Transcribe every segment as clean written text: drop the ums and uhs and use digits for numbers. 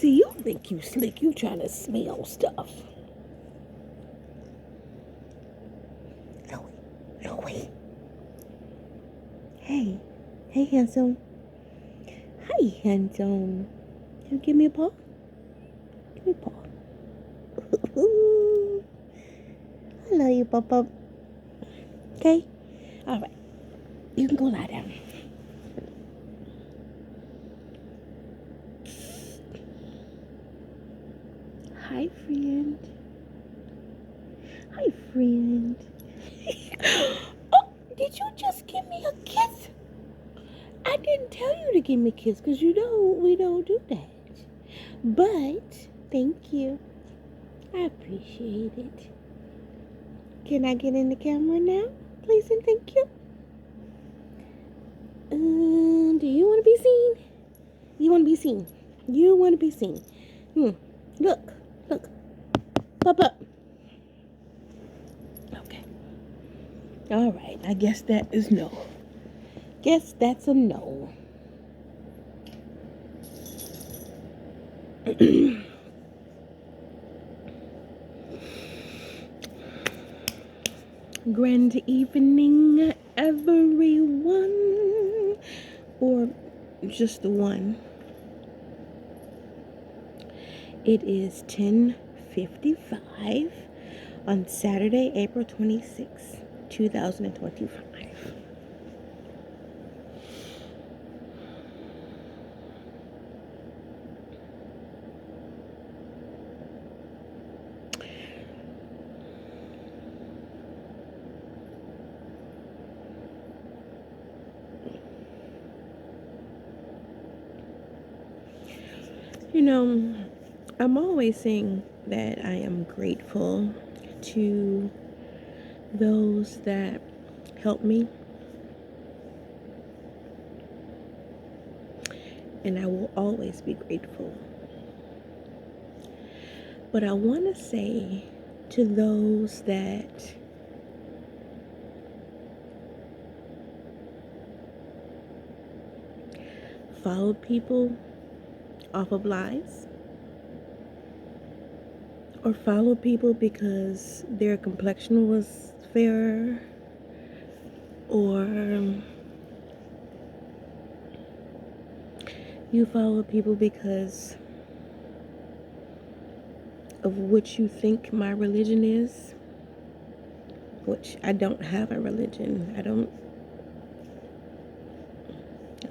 See, you think you slick. You trying to smell stuff. Louie. Hey. Hey, handsome. Hi, handsome. You give me a paw? Give me a paw. I love you, Papa. Okay? Alright. You can go lie down. Hi, friend. Hi, friend. Oh, did you just give me a kiss? I didn't tell you to give me a kiss because you know we don't do that. But, thank you. I appreciate it. Can I get in the camera now? Please and thank you. Do you want to be seen? You want to be seen? You want to be seen? Look. Pop up. Okay. All right. I guess that is no. Guess that's a no. Grand evening, everyone. Or just the one. It is 10:55 on Saturday, April 26th, 2025. You know, I'm always saying that I am grateful to those that help me, and I will always be grateful. But I want to say to those that followed people off of lies, or followed people because their complexion was fairer, or you follow people because of what you think my religion is, which I don't have a religion. I don't. No.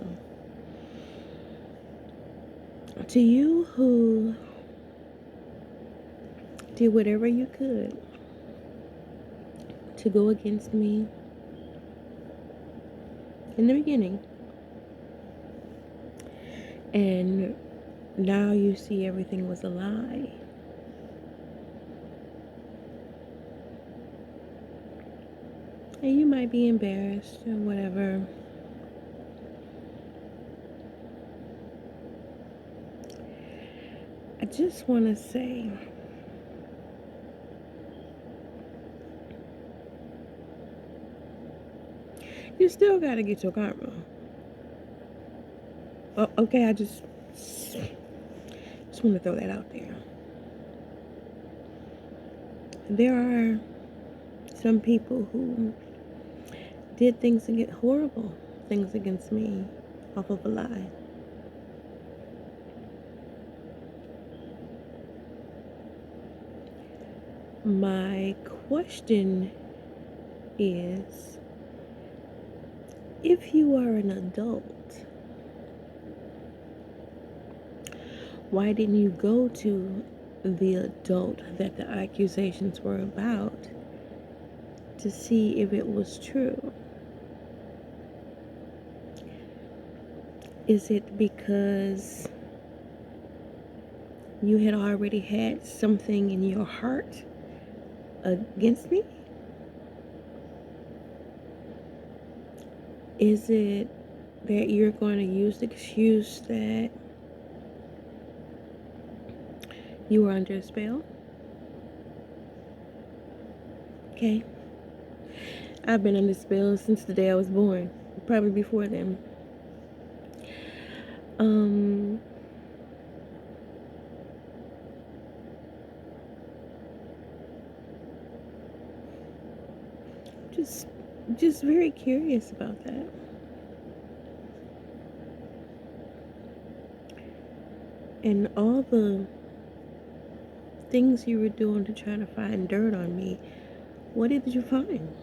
To you who did whatever you could to go against me in the beginning, and now you see everything was a lie. And you might be embarrassed or whatever. I just want to say, you still got to get your karma. Oh, okay, I just want to throw that out there. There are some people who did horrible things against me off of a lie. My question is, if you are an adult, why didn't you go to the adult that the accusations were about to see if it was true? Is it because you had already had something in your heart against me? Is it that you're going to use the excuse that you were under a spell? Okay. I've been under spell since the day I was born, probably before then. just very curious about that. And all the things you were doing to try to find dirt on me, what did you find?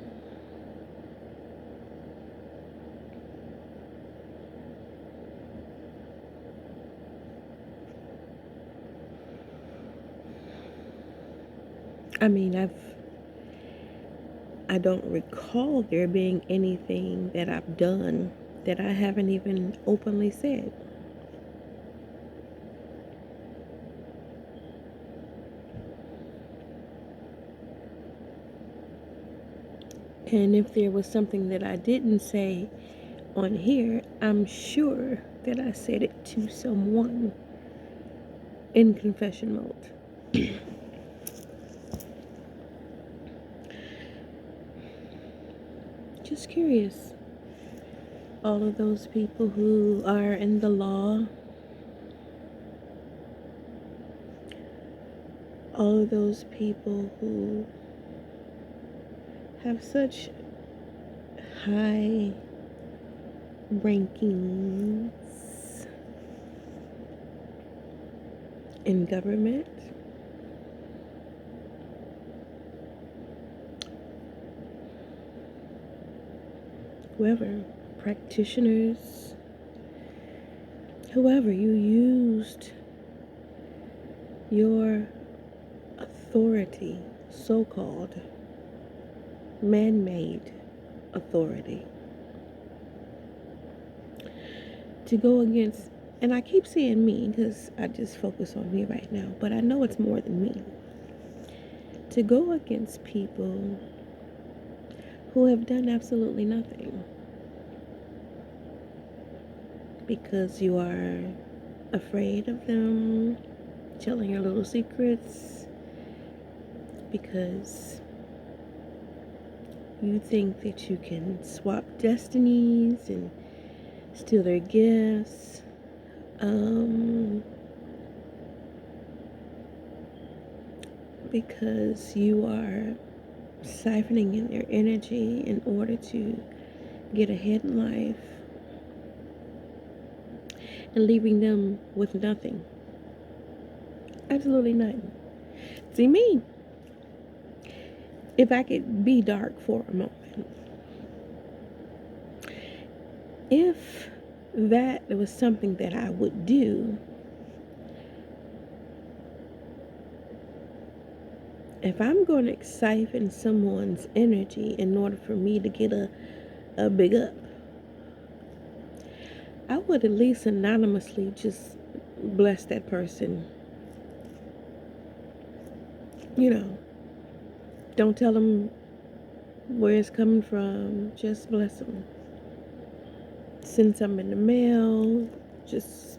I mean, I don't recall there being anything that I've done that I haven't even openly said. And if there was something that I didn't say on here, I'm sure that I said it to someone in confession mode. Just curious. All of those people who are in the law, all of those people who have such high rankings in government, whoever, practitioners, whoever, you used your authority, so-called man-made authority, to go against, and I keep saying me because I just focus on me right now, but I know it's more than me, to go against people who have done absolutely nothing because you are afraid of them telling your little secrets, because you think that you can swap destinies and steal their gifts. Because you are siphoning in their energy in order to get ahead in life and leaving them with nothing. Absolutely nothing. See, me, if I could be dark for a moment, if that was something that I would do, if I'm going to siphon someone's energy in order for me to get a big up, I would at least anonymously just bless that person. You know, don't tell them where it's coming from, just bless them. Send some in the mail, just,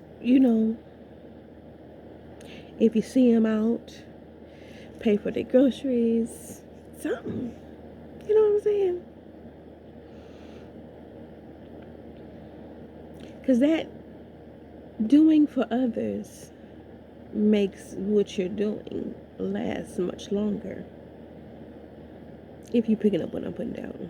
if you see them out, pay for their groceries, something. You know what I'm saying? Because that doing for others makes what you're doing last much longer. If you're picking up what I'm putting down.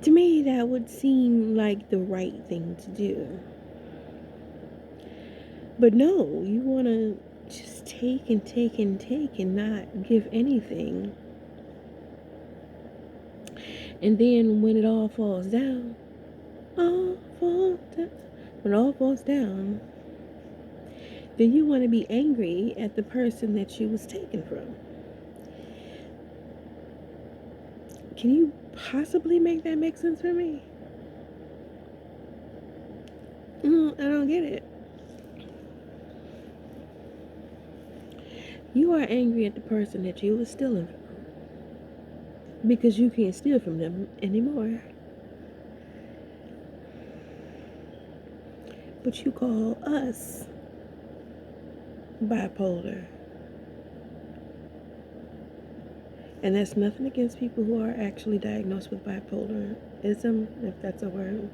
To me, that would seem like the right thing to do. But no, you want to just take and take and take and not give anything. And then when it all falls down, when it all falls down, then you want to be angry at the person that you was taken from. Can you possibly make that make sense for me? I don't get it. You are angry at the person that you was stealing from because you can't steal from them anymore. But you call us bipolar. And that's nothing against people who are actually diagnosed with bipolarism, if that's a word.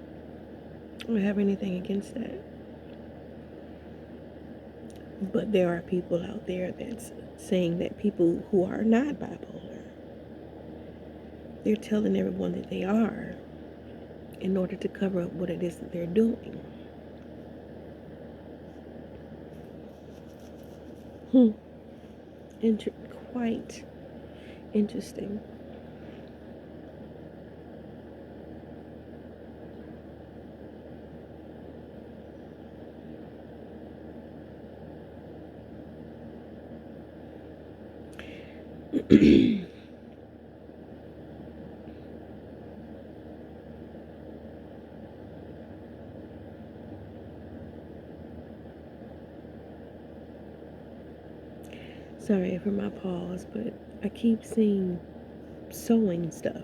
I don't have anything against that. But there are people out there that's saying that people who are not bipolar, they're telling everyone that they are in order to cover up what it is that they're doing. Hmm. Quite interesting. Sorry for my pause, but I keep seeing sewing stuff.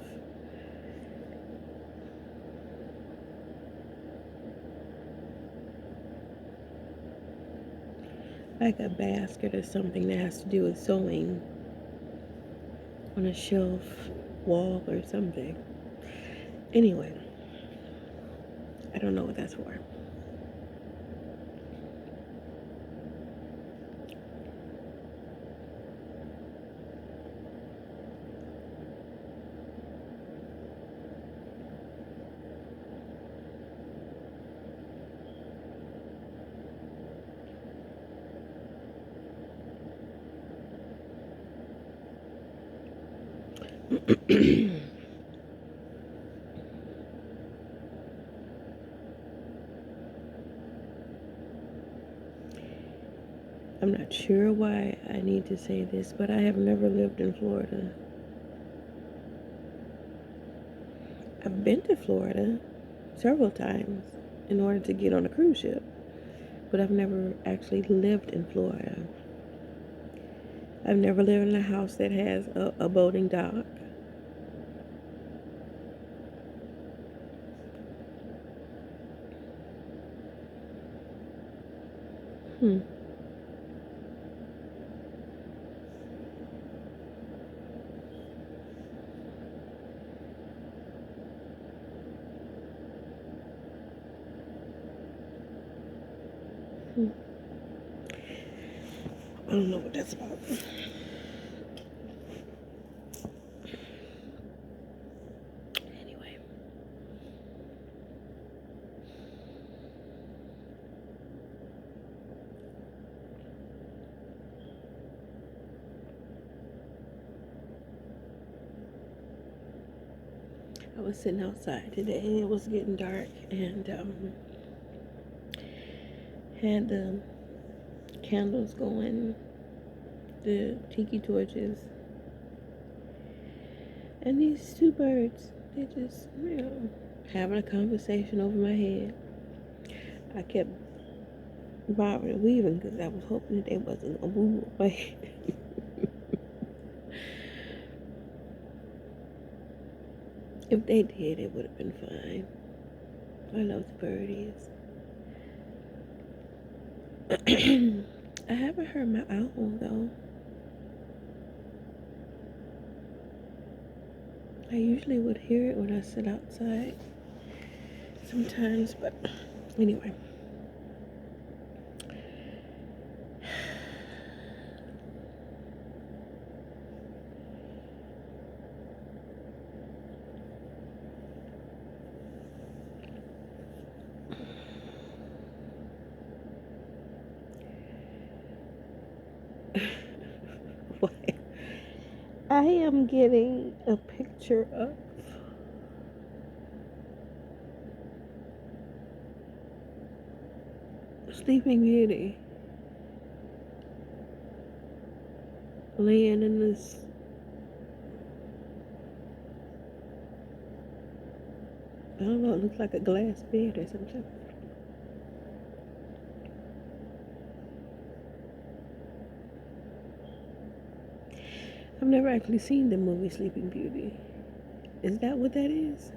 Like a basket or something that has to do with sewing on a shelf, wall, or something. Anyway, I don't know what that's for. I'm not sure why I need to say this, but I have never lived in Florida. I've been to Florida several times in order to get on a cruise ship, but I've never actually lived in Florida. I've never lived in a house that has a boating dock. Hmm. Hmm. I don't know what that's about. Anyway. I was sitting outside today and it was getting dark and had the candles going, the tiki torches, and these two birds, they just, having a conversation over my head. I kept bobbing and weaving because I was hoping that they wasn't gonna move away. If they did, it would have been fine. I love the birdies. I haven't heard my owl though. I usually would hear it when I sit outside sometimes, but anyway. What? I am getting a picture of Sleeping Beauty laying in this, I don't know, it looks like a glass bed or something. I've never actually seen the movie Sleeping Beauty. Is that what that is?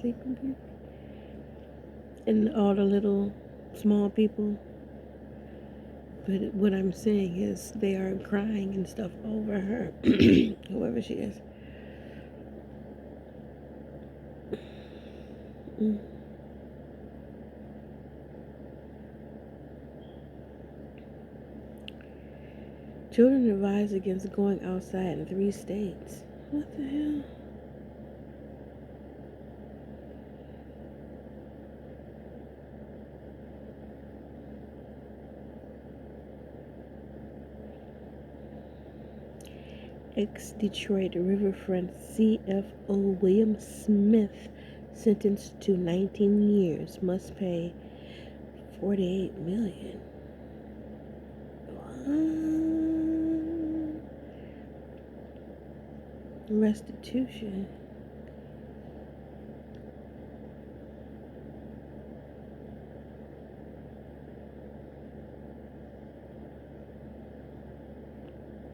Sleeping Beauty? And all the little small people. But what I'm saying is they are crying and stuff over her, whoever she is. Mm. Children advised against going outside in 3 states. What the hell? Ex-Detroit Riverfront CFO William Smith, sentenced to 19 years, must pay $48 million. Restitution.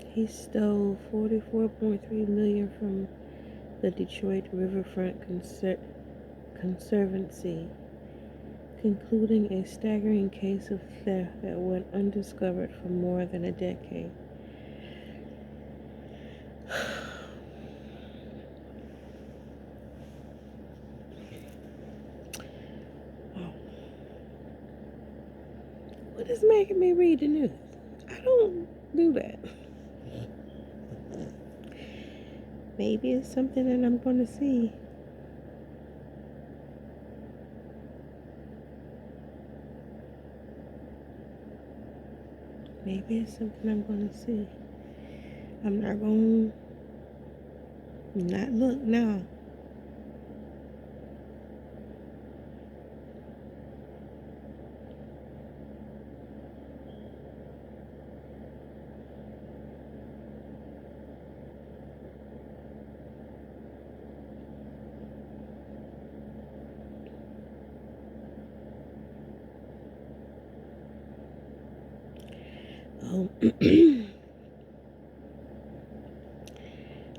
He stole $44.3 million from the Detroit Riverfront Conservancy, concluding a staggering case of theft that went undiscovered for more than a decade. What is making me read the news? I don't do that. Maybe it's something that I'm going to see. Maybe it's something I'm going to see. I'm not going to not look now.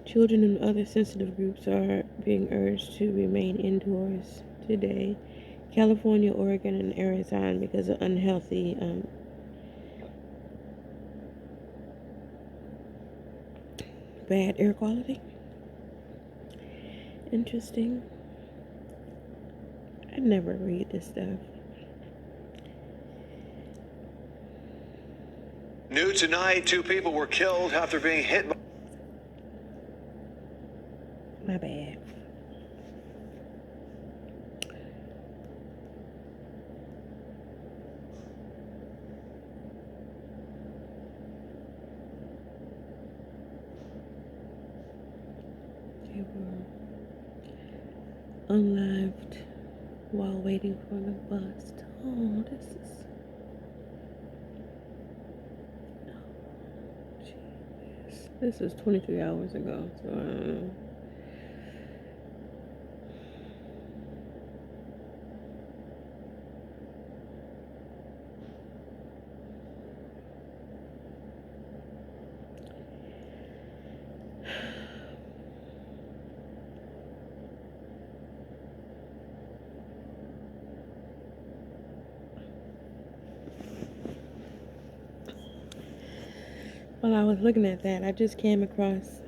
Children and other sensitive groups are being urged to remain indoors today. California, Oregon, and Arizona because of unhealthy bad air quality. Interesting. I never read this stuff. New tonight, 2 people were killed after being hit by... My bad. They were unlived while waiting for the bus. Oh, this is... This is 23 hours ago, so I don't know. While I was looking at that, I just came across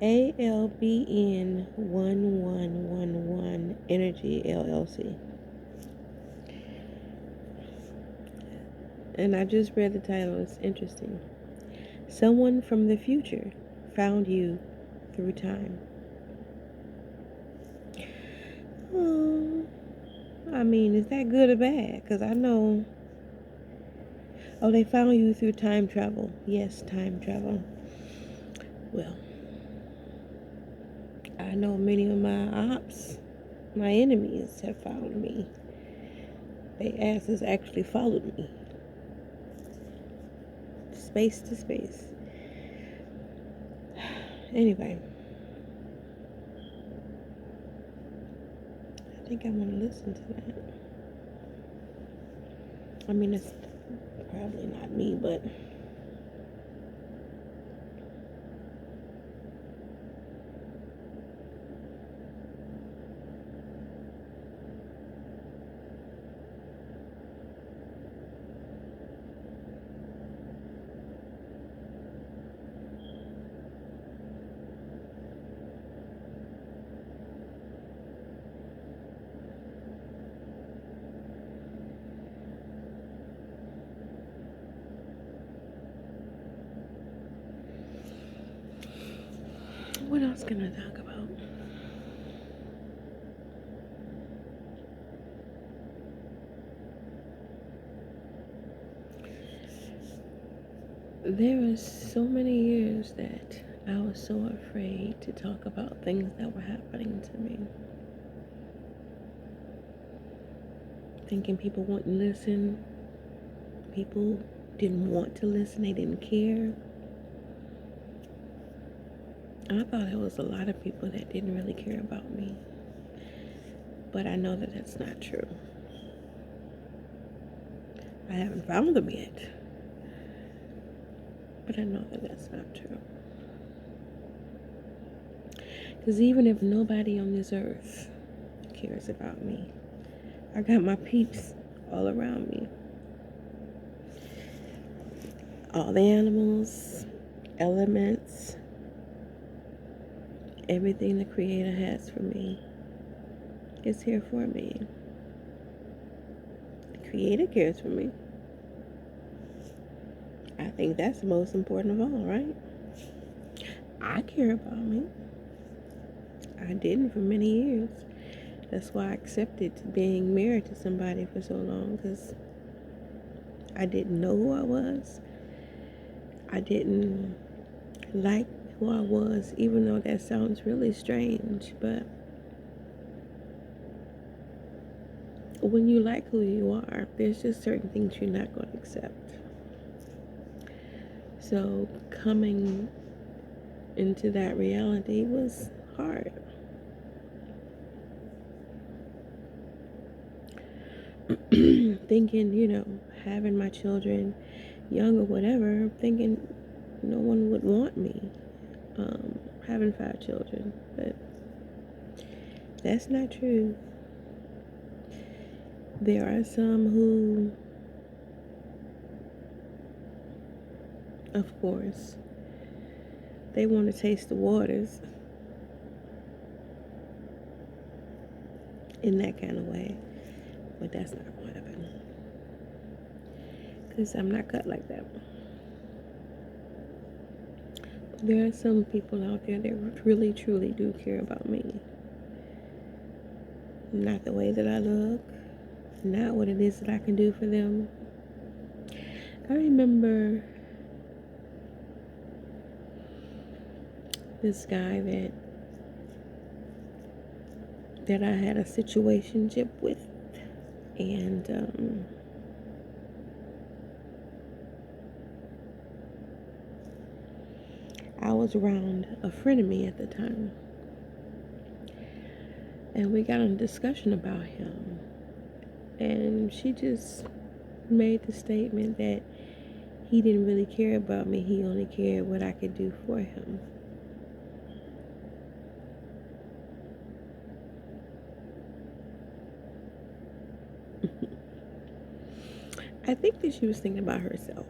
ALBN 1111 Energy LLC. And I just read the title. It's interesting. Someone from the future found you through time. Oh, I mean, is that good or bad? Because I know... Oh, they found you through time travel. Yes, time travel. Well, I know many of my ops, my enemies, have found me. Their asses actually followed me. Space to space. Anyway. I think I want to listen to that. I mean, it's probably not me, but... What else can I talk about? There was so many years that I was so afraid to talk about things that were happening to me. Thinking people wouldn't listen. People didn't want to listen. They didn't care. I thought there was a lot of people that didn't really care about me. But I know that that's not true. I haven't found them yet. But I know that that's not true. Because even if nobody on this earth cares about me, I got my peeps all around me. All the animals, elements, everything the Creator has for me is here for me. The Creator cares for me. I think that's the most important of all, right? I care about me. I didn't for many years. That's why I accepted being married to somebody for so long, because I didn't know who I was. I didn't like who I was, even though that sounds really strange, but when you like who you are, there's just certain things you're not going to accept. So coming into that reality was hard. Thinking, having my children young or whatever, thinking no one would want me, having 5 children, but that's not true. There are some who, of course, they want to taste the waters in that kind of way, but that's not going to happen, because I'm not cut like that. There are some people out there that really, truly do care about me. Not the way that I look, not what it is that I can do for them. I remember this guy that I had a situationship with, and I was around a friend of me at the time, and we got in a discussion about him, and she just made the statement that he didn't really care about me. He only cared what I could do for him. I think that she was thinking about herself.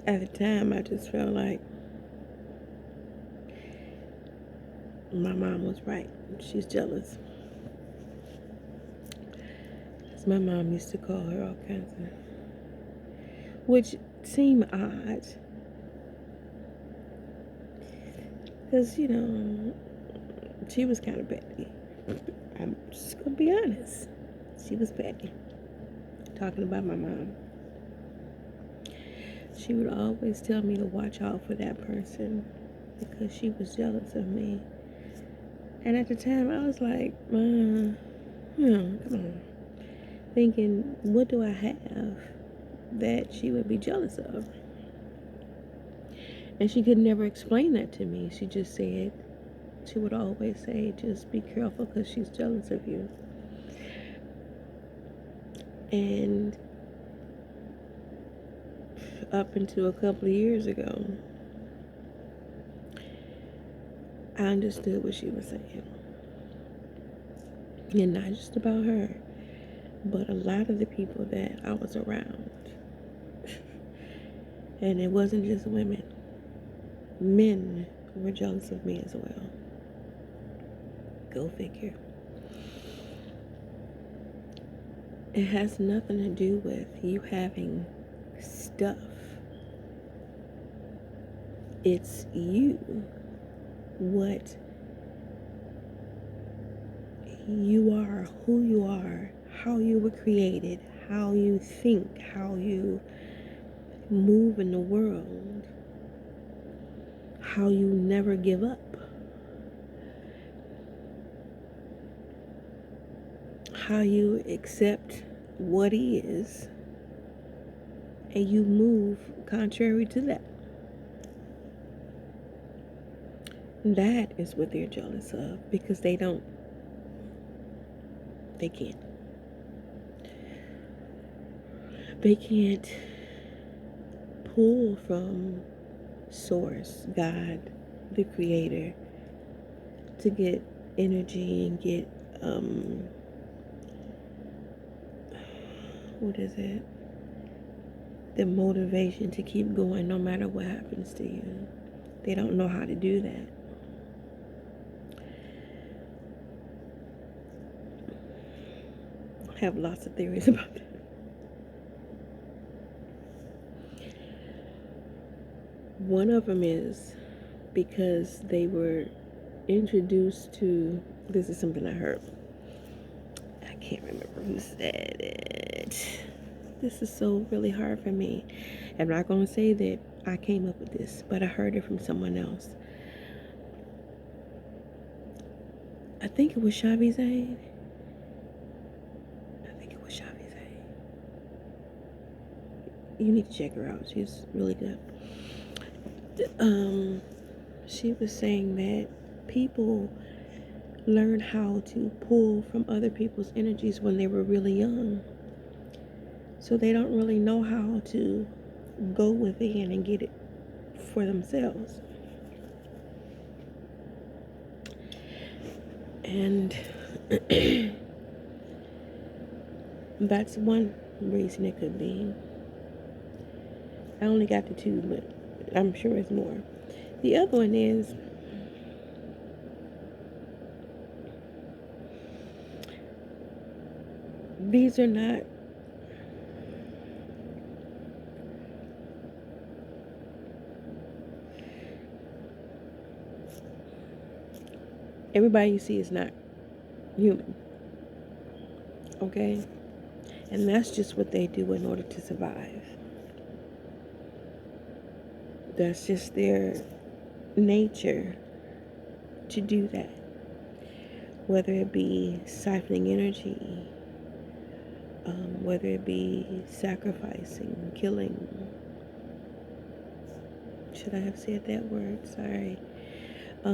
At the time, I just felt like my mom was right. She's jealous. Because my mom used to call her all kinds of, which seemed odd. Because, she was kind of petty. I'm just going to be honest. She was petty. Talking about my mom. She would always tell me to watch out for that person because she was jealous of me. And at the time, I was like, come on. Thinking, what do I have that she would be jealous of? And she could never explain that to me. She just said, she would always say, just be careful because she's jealous of you. And up until a couple of years ago, I understood what she was saying. And not just about her, but a lot of the people that I was around. And it wasn't just women. Men were jealous of me as well. Go figure. It has nothing to do with you having stuff. It's you, what you are, who you are, how you were created, how you think, how you move in the world, how you never give up, how you accept what is and you move contrary to that. That is what they're jealous of, because they can't. They can't pull from Source, God, the Creator, to get energy and get, what is it? The motivation to keep going no matter what happens to you. They don't know how to do that. I have lots of theories about that. One of them is because they were introduced to, this is something I heard. I can't remember who said it. This is so really hard for me. I'm not going to say that I came up with this, but I heard it from someone else. I think it was Shavi Zayn. You need to check her out. She's really good. She was saying that people learn how to pull from other people's energies when they were really young. So they don't really know how to go within and get it for themselves. And that's one reason it could be. I only got the two, but I'm sure it's more. The other one is these are not everybody you see is not human. Okay? And that's just what they do in order to survive. That's just their nature to do that. Whether it be siphoning energy, whether it be sacrificing, killing. Should I have said that word? Sorry. I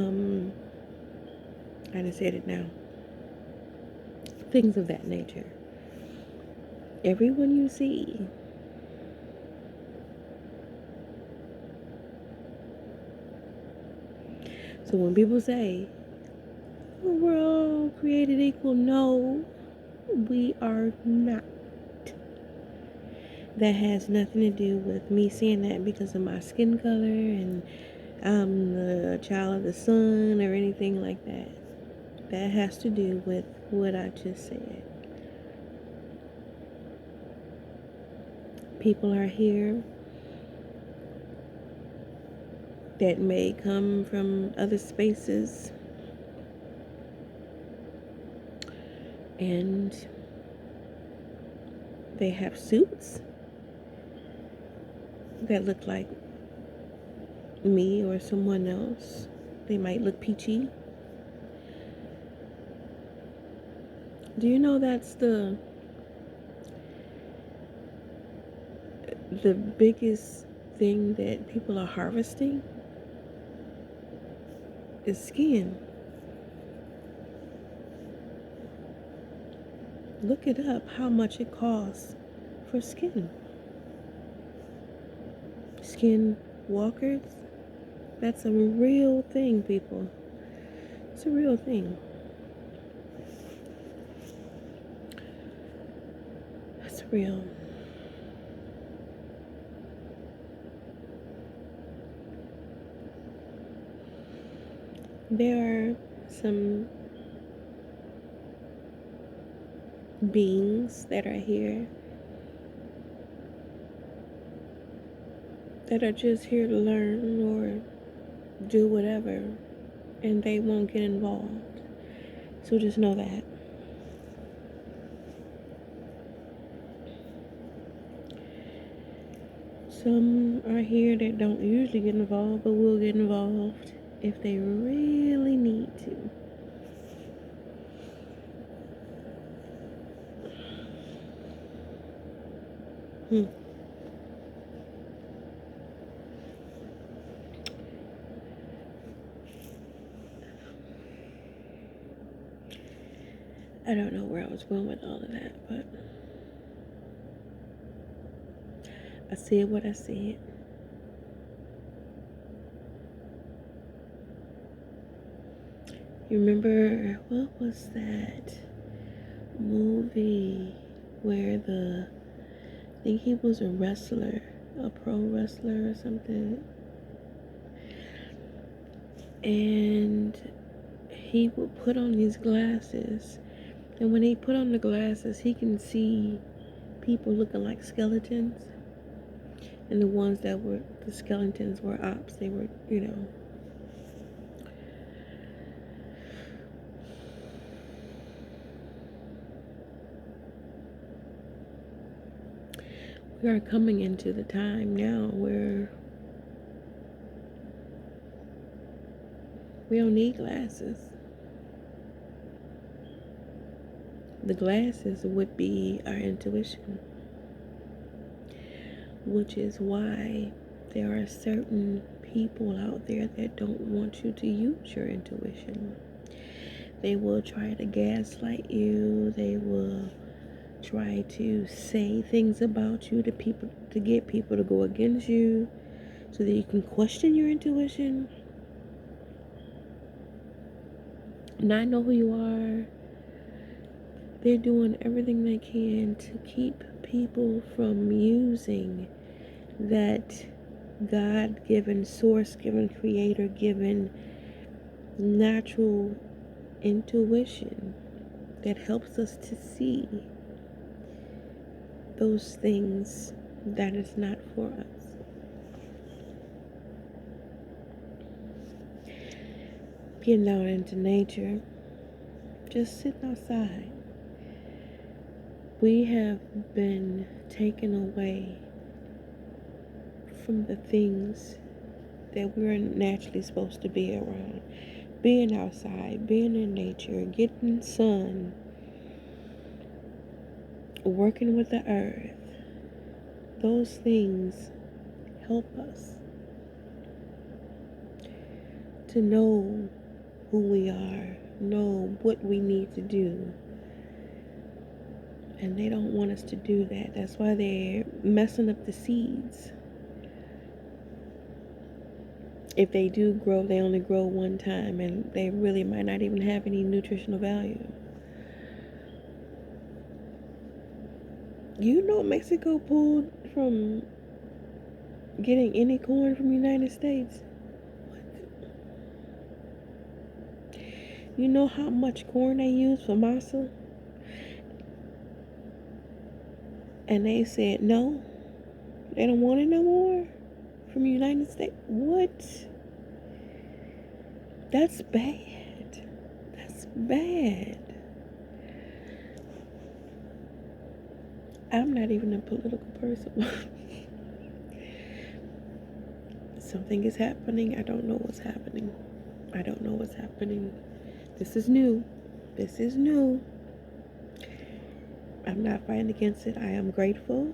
done said it now. Things of that nature. Everyone you see so when people say, oh, we're all created equal, no, we are not. That has nothing to do with me saying that because of my skin color and I'm the child of the sun or anything like that. That has to do with what I just said. People are here that may come from other spaces and they have suits that look like me or someone else. They might look peachy. Do you know that's the biggest thing that people are harvesting is skin. Look it up, how much it costs for skin. Skin walkers, that's a real thing, people. It's a real thing. It's real. There are some beings that are here that are just here to learn or do whatever, and they won't get involved. So just know that. Some are here that don't usually get involved, but will get involved if they really need to. I don't know where I was going with all of that, but I said what I said. You remember, what was that movie where I think he was a wrestler, a pro wrestler or something, and he would put on these glasses, and when he put on the glasses, he can see people looking like skeletons, and the ones that were the skeletons were ops. They were, we are coming into the time now where we don't need glasses. The glasses would be our intuition, which is why there are certain people out there that don't want you to use your intuition. They will try to gaslight you. They will try to say things about you to get people to go against you so that you can question your intuition, not know who you are. They're doing everything they can to keep people from using that God-given, source-given, creator-given natural intuition that helps us to see those things that is not for us. Getting out into nature, just sitting outside. We have been taken away from the things that we're naturally supposed to be around. Being outside, being in nature, getting sun, working with the earth. Those things help us to know who we are, know what we need to do. And they don't want us to do that. That's why they're messing up the seeds. If they do grow, they only grow one time, and they really might not even have any nutritional value. You know Mexico pulled from getting any corn from the United States. You know how much corn they use for masa? And they said no, they don't want it no more from the United States. What? That's bad. That's bad. I'm not even a political person. Something is happening. I don't know what's happening. I don't know what's happening. This is new. This is new. I'm not fighting against it. I am grateful.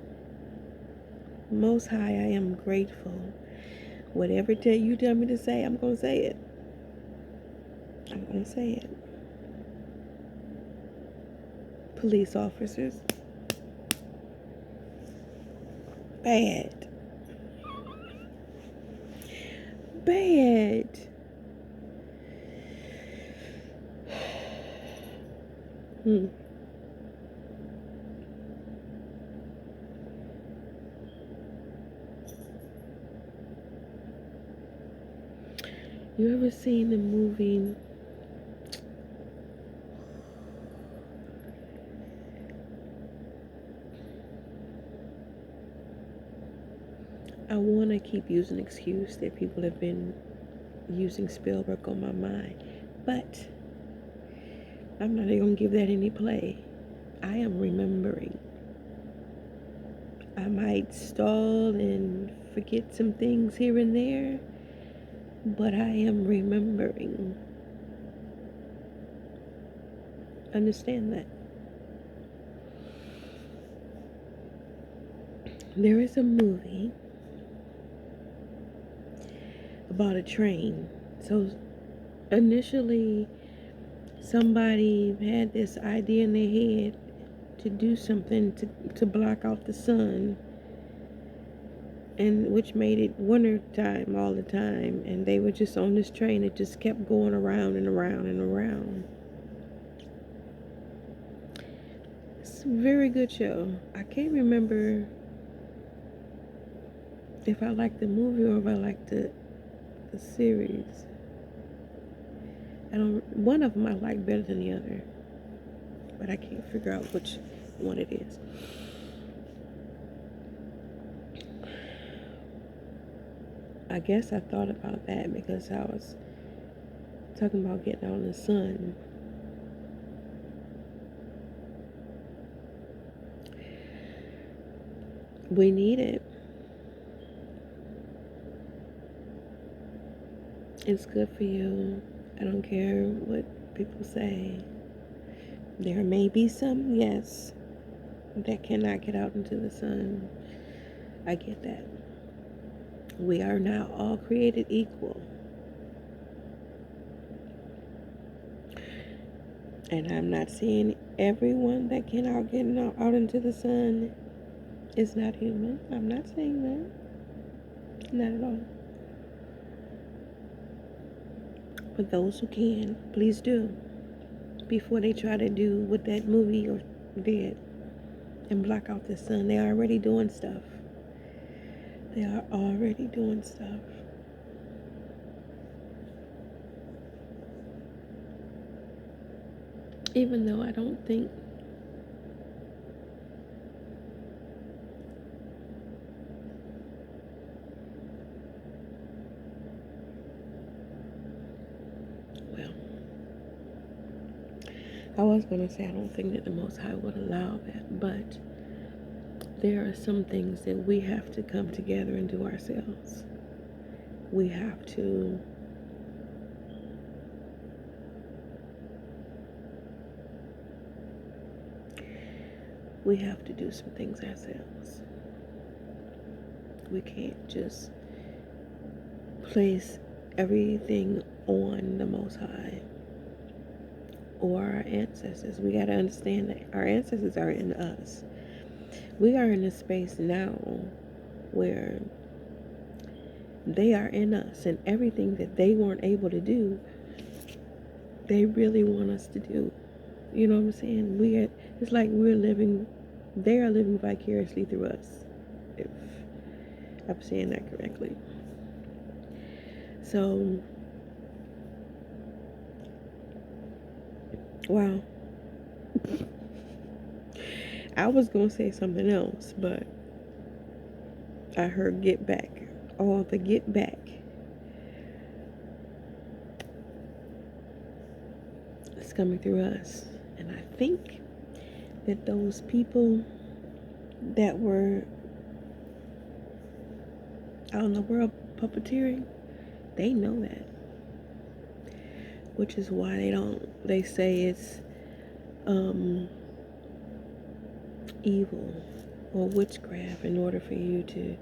Most High, I am grateful. Whatever you tell me to say, I'm going to say it. I'm going to say it. Police officers. Bad. Bad. You ever seen the movie I want to keep using the excuse that people have been using Spielberg on my mind, but I'm not even going to give that any play. I am remembering. I might stall and forget some things here and there, but I am remembering. Understand that. There is a movie about a train. So initially, somebody had this idea in their head to do something to block out the sun, and which made it winter time all the time, and they were just on this train that just kept going around and around and around. It's a very good show. I can't remember if I liked the movie or if I liked the series. One of them I like better than the other, but I can't figure out which one it is. I guess I thought about that because I was talking about getting out in the sun. We need it. It's good for you. I don't care what people say. There may be some, yes, that cannot get out into the sun. I get that. We are now all created equal. And I'm not saying everyone that cannot get out into the sun is not human. I'm not saying that. Not at all. But those who can, please do. Before they try to do what that movie did and block out the sun. They are already doing stuff. They are already doing stuff. Even though I don't think I was going to say I don't think that the Most High would allow that, but there are some things that we have to come together and do ourselves. We have to do some things ourselves. We can't just place everything on the Most High or our ancestors. We got to understand that our ancestors are in us. We are in a space now where they are in us, and everything that they weren't able to do, they really want us to do. You know what I'm saying? It's like they are living vicariously through us, if I'm saying that correctly. So, wow. I was going to say something else, but I heard get back. All the get back. It's coming through us. And I think that those people that were out in the world puppeteering, they know that. Which is why they say it's evil or witchcraft in order for you to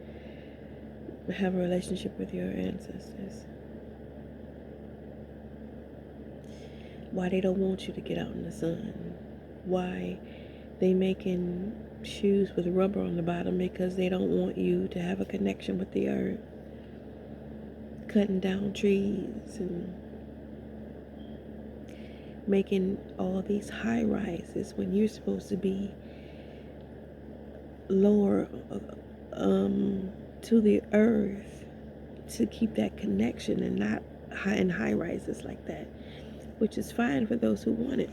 have a relationship with your ancestors. Why they don't want you to get out in the sun. Why they making shoes with rubber on the bottom, because they don't want you to have a connection with the earth. Cutting down trees and making all these high rises when you're supposed to be lower to the earth to keep that connection, and not high rises like that, which is fine for those who want it.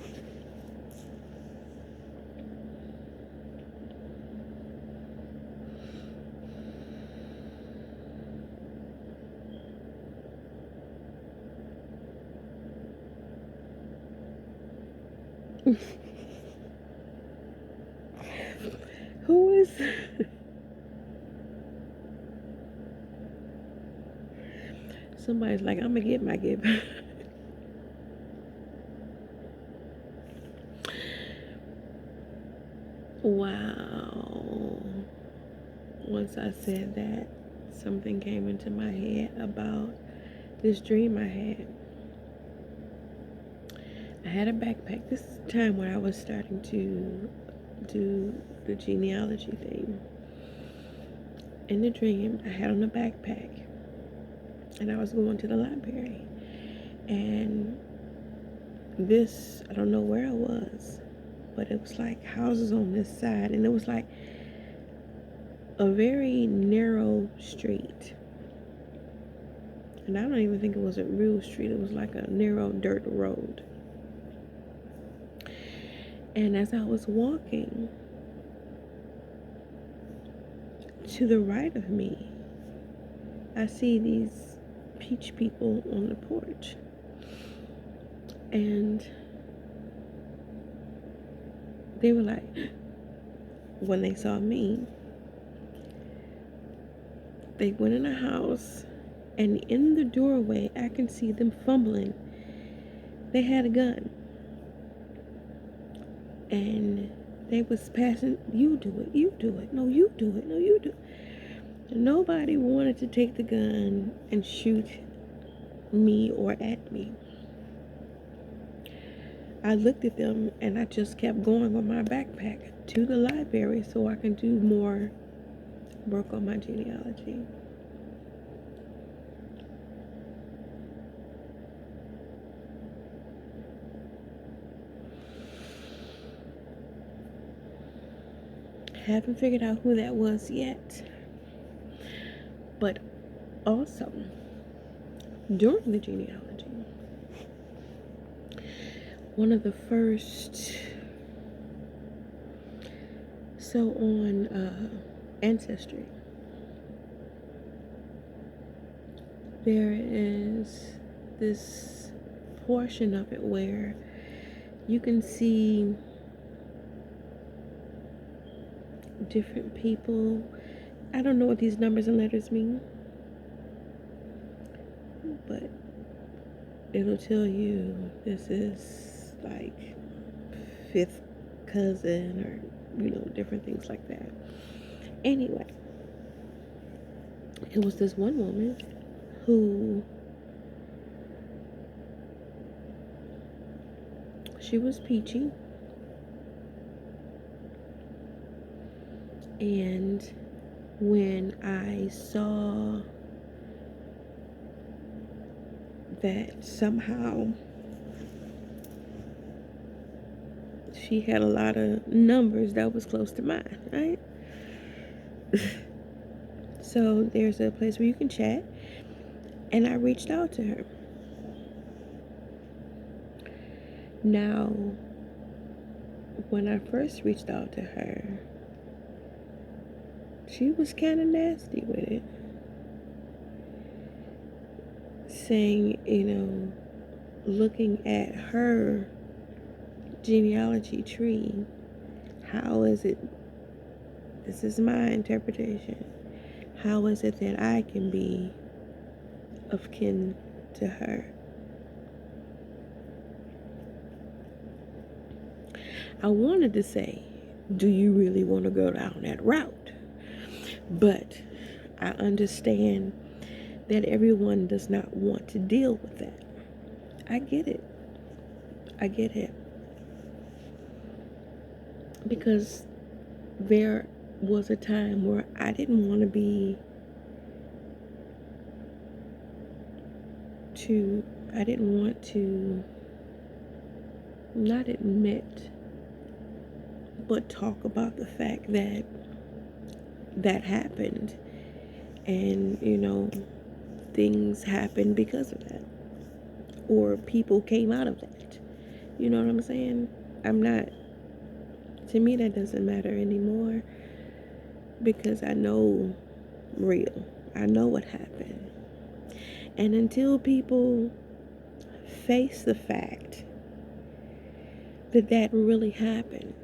Who is somebody's like, I'm gonna get my gift. Wow. Once I said that, something came into my head about this dream I had. I had a backpack. This is the time when I was starting to do the genealogy thing. In the dream, I had on a backpack and I was going to the library. And this, I don't know where I was, but it was like houses on this side, and it was like a very narrow street. And I don't even think it was a real street, it was like a narrow dirt road. And as I was walking, to the right of me, I see these peach people on the porch. And they were like, when they saw me, they went in the house, and in the doorway, I can see them fumbling. They had a gun. And they was passing, you do it, no, you do it, no, you do it. Nobody wanted to take the gun and shoot me or at me. I looked at them and I just kept going with my backpack to the library so I can do more work on my genealogy. Haven't figured out who that was yet. But also, during the genealogy, one of the first, so on Ancestry, there is this portion of it where you can see different people. I don't know what these numbers and letters mean, but it'll tell you this is like fifth cousin, or different things like that. Anyway, it was this one woman who, she was peachy, and when I saw that somehow she had a lot of numbers that was close to mine, right? So there's a place where you can chat, and I reached out to her. Now, when I first reached out to her, she was kind of nasty with it, saying, looking at her genealogy tree, how is it, this is my interpretation, how is it that I can be of kin to her? I wanted to say, do you really want to go down that route? But I understand that everyone does not want to deal with that. I get it. Because there was a time where I didn't want to not admit, but talk about the fact that that happened, and things happened because of that, or people came out of that. You know what I'm saying? To me, that doesn't matter anymore, because I know what happened. And until people face the fact that really happened,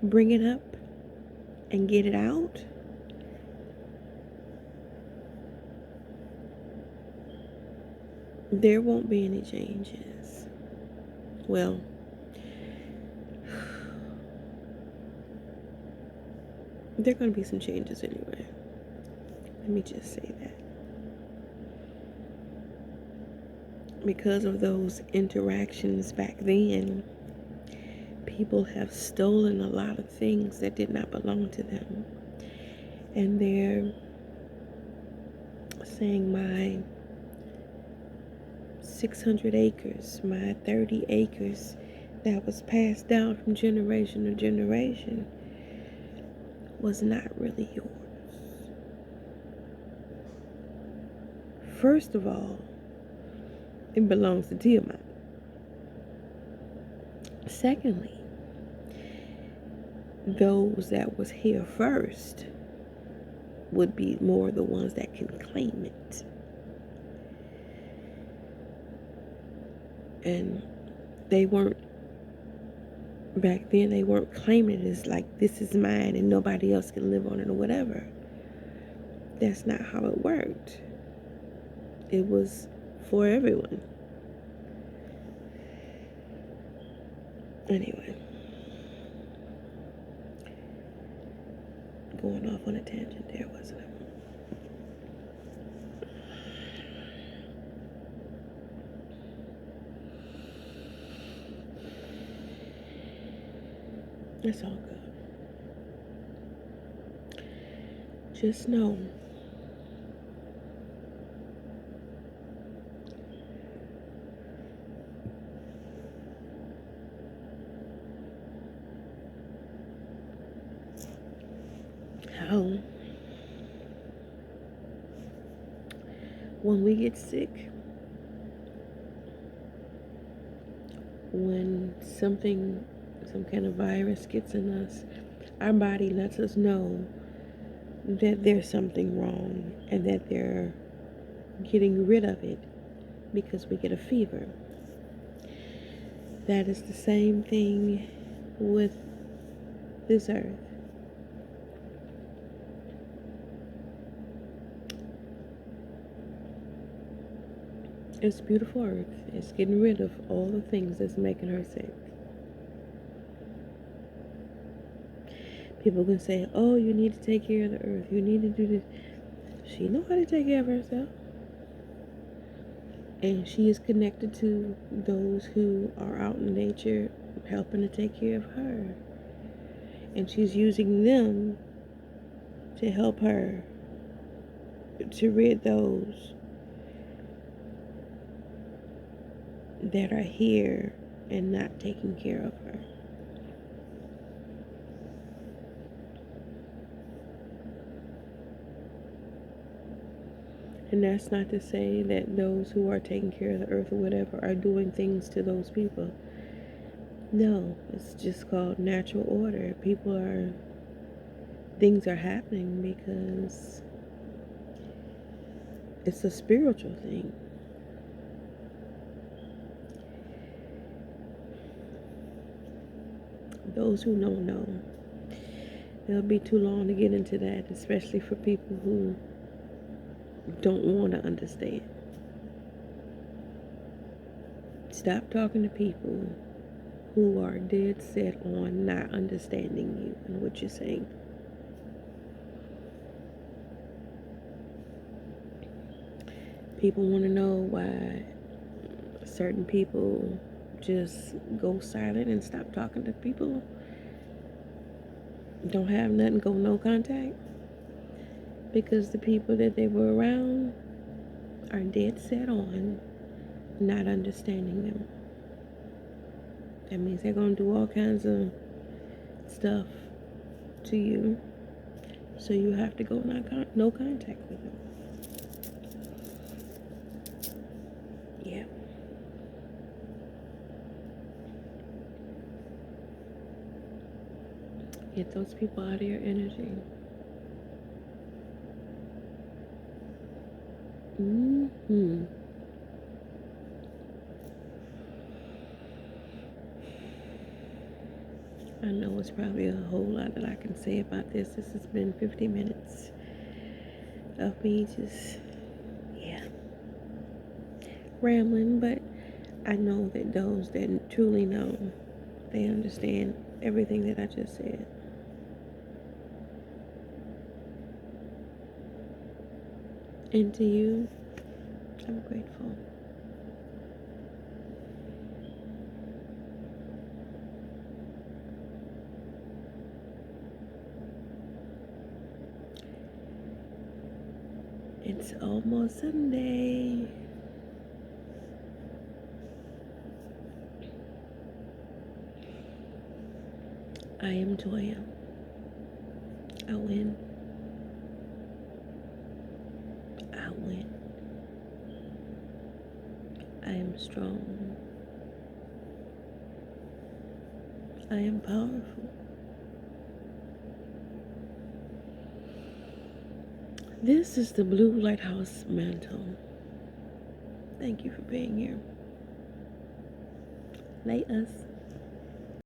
bring it up and get it out, there won't be any changes. Well, there are going to be some changes anyway. Let me just say that. Because of those interactions back then, people have stolen a lot of things that did not belong to them. And they're saying my 600 acres, my 30 acres that was passed down from generation to generation was not really yours. First of all, it belongs to Tiamat. Secondly, those that was here first would be more the ones that can claim it. And they weren't, back then they weren't claiming it as like, this is mine and nobody else can live on it or whatever. That's not how it worked. It was for everyone. Anyway, going off on a tangent there, wasn't it? It's all good. Just know how when we get sick, when some kind of virus gets in us, our body lets us know that there's something wrong and that they're getting rid of it because we get a fever. That is the same thing with this earth. It's beautiful earth. It's getting rid of all the things that's making her sick. People can say, oh, you need to take care of the earth. You need to do this. She knows how to take care of herself. And she is connected to those who are out in nature helping to take care of her. And she's using them to help her to rid those that are here and not taking care of her. And that's not to say that those who are taking care of the earth or whatever are doing things to those people. No, it's just called natural order. Things are happening because it's a spiritual thing. Those who know. It'll be too long to get into that, especially for people who don't want to understand. Stop talking to people who are dead set on not understanding you and what you're saying. People want to know why certain people just go silent and stop talking to people. Don't have nothing, go no contact. Because the people that they were around are dead set on not understanding them. That means they're going to do all kinds of stuff to you. So you have to go no contact with them. Yeah. Get those people out of your energy. I know it's probably a whole lot that I can say about this. This has been 50 minutes of me just, yeah, rambling, but I know that those that truly know, they understand everything that I just said. And to you, I'm grateful. It's almost Sunday. I am Toya. I win. I win. I am strong. I am powerful. This is the Blue Lighthouse Mantle. Thank you for being here. Light us.